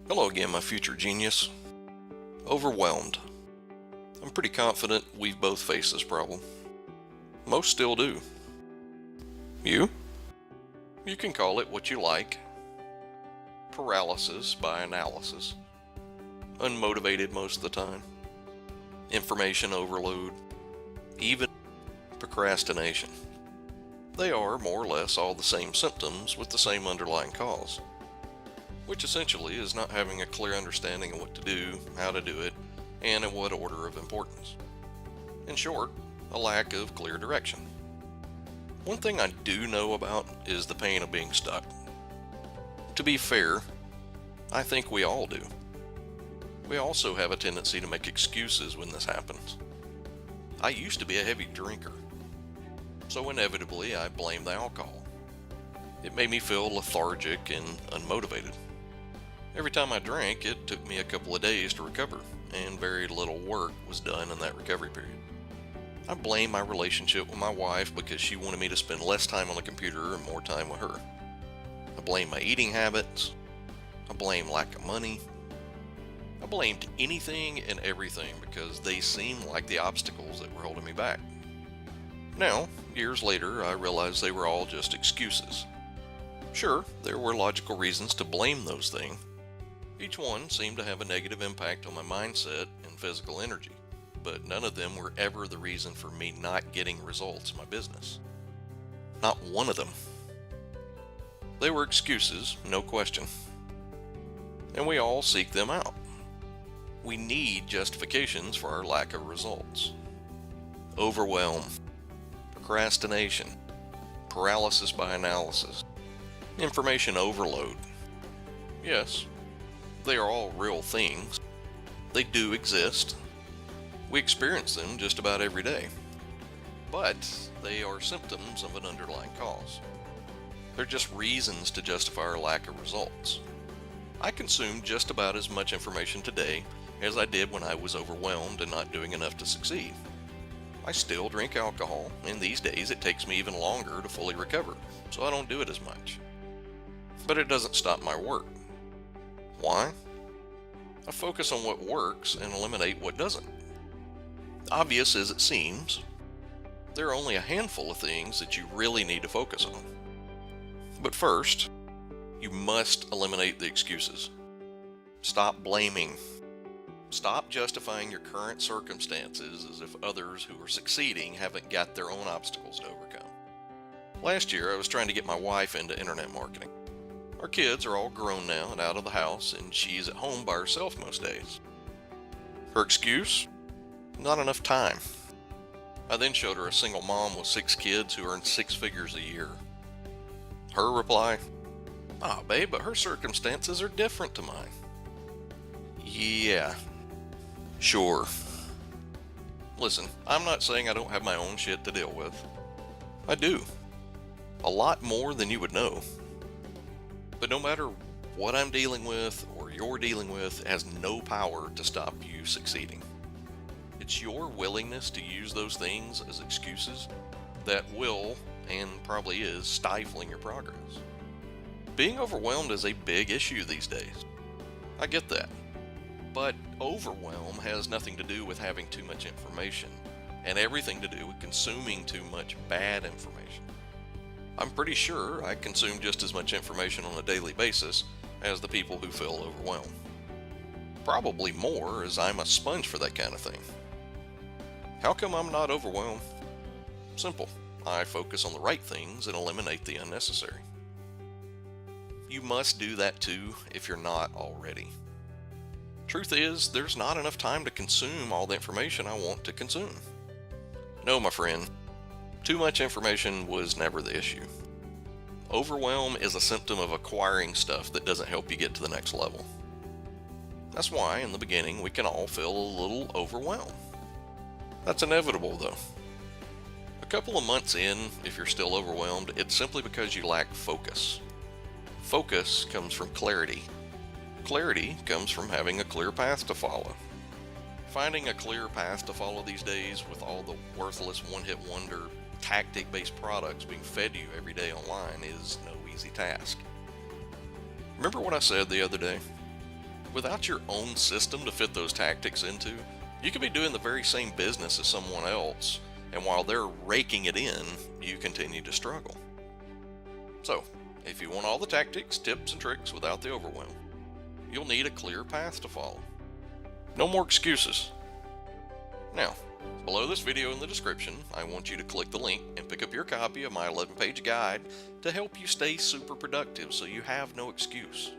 Hello again, my future genius. Overwhelmed. I'm pretty confident we've both faced this problem. Most still do. You? You can call it what you like. Paralysis by analysis. Unmotivated most of the time. Information overload. Even procrastination. They are more or less all the same symptoms with the same underlying cause, which essentially is not having a clear understanding of what to do, how to do it, and in what order of importance. In short, a lack of clear direction. One thing I do know about is the pain of being stuck. To be fair, I think we all do. We also have a tendency to make excuses when this happens. I used to be a heavy drinker, so inevitably I blame the alcohol. It made me feel lethargic and unmotivated. Every time I drank, it took me a couple of days to recover, and very little work was done in that recovery period. I blame my relationship with my wife because she wanted me to spend less time on the computer and more time with her. I blame my eating habits. I blame lack of money. I blamed anything and everything because they seemed like the obstacles that were holding me back. Now, years later, I realized they were all just excuses. Sure, there were logical reasons to blame those things. Each one seemed to have a negative impact on my mindset and physical energy, but none of them were ever the reason for me not getting results in my business. Not one of them. They were excuses, no question. And we all seek them out. We need justifications for our lack of results. Overwhelm, procrastination, paralysis by analysis, information overload. Yes, they are all real things. They do exist. We experience them just about every day. But they are symptoms of an underlying cause. They're just reasons to justify our lack of results. I consume just about as much information today as I did when I was overwhelmed and not doing enough to succeed. I still drink alcohol, and these days it takes me even longer to fully recover, so I don't do it as much. But it doesn't stop my work. Why? I focus on what works and eliminate what doesn't. Obvious as it seems, there are only a handful of things that you really need to focus on. But first, you must eliminate the excuses. Stop blaming. Stop justifying your current circumstances as if others who are succeeding haven't got their own obstacles to overcome. Last year, I was trying to get my wife into internet marketing. Our kids are all grown now and out of the house, and she's at home by herself most days. Her excuse? Not enough time. I then showed her a single mom with 6 kids who earned 6 figures a year. Her reply? Babe, but her circumstances are different to mine. Yeah, sure. Listen, I'm not saying I don't have my own shit to deal with. I do. A lot more than you would know. But no matter what I'm dealing with or you're dealing with, it has no power to stop you succeeding. It's your willingness to use those things as excuses that will, and probably is, stifling your progress. Being overwhelmed is a big issue these days. I get that. But overwhelm has nothing to do with having too much information, and everything to do with consuming too much bad information. I'm pretty sure I consume just as much information on a daily basis as the people who feel overwhelmed. Probably more, as I'm a sponge for that kind of thing. How come I'm not overwhelmed? Simple. I focus on the right things and eliminate the unnecessary. You must do that too if you're not already. Truth is, there's not enough time to consume all the information I want to consume. No, my friend. Too much information was never the issue. Overwhelm is a symptom of acquiring stuff that doesn't help you get to the next level. That's why, in the beginning, we can all feel a little overwhelmed. That's inevitable, though. A couple of months in, if you're still overwhelmed, it's simply because you lack focus. Focus comes from clarity. Clarity comes from having a clear path to follow. Finding a clear path to follow these days with all the worthless one-hit wonder tactic-based products being fed to you every day online is no easy task. Remember what I said the other day? Without your own system to fit those tactics into, you could be doing the very same business as someone else, and while they're raking it in, you continue to struggle. So, if you want all the tactics, tips, and tricks without the overwhelm, you'll need a clear path to follow. No more excuses. Now, below this video in the description, I want you to click the link and pick up your copy of my 11-page guide to help you stay super productive so you have no excuse.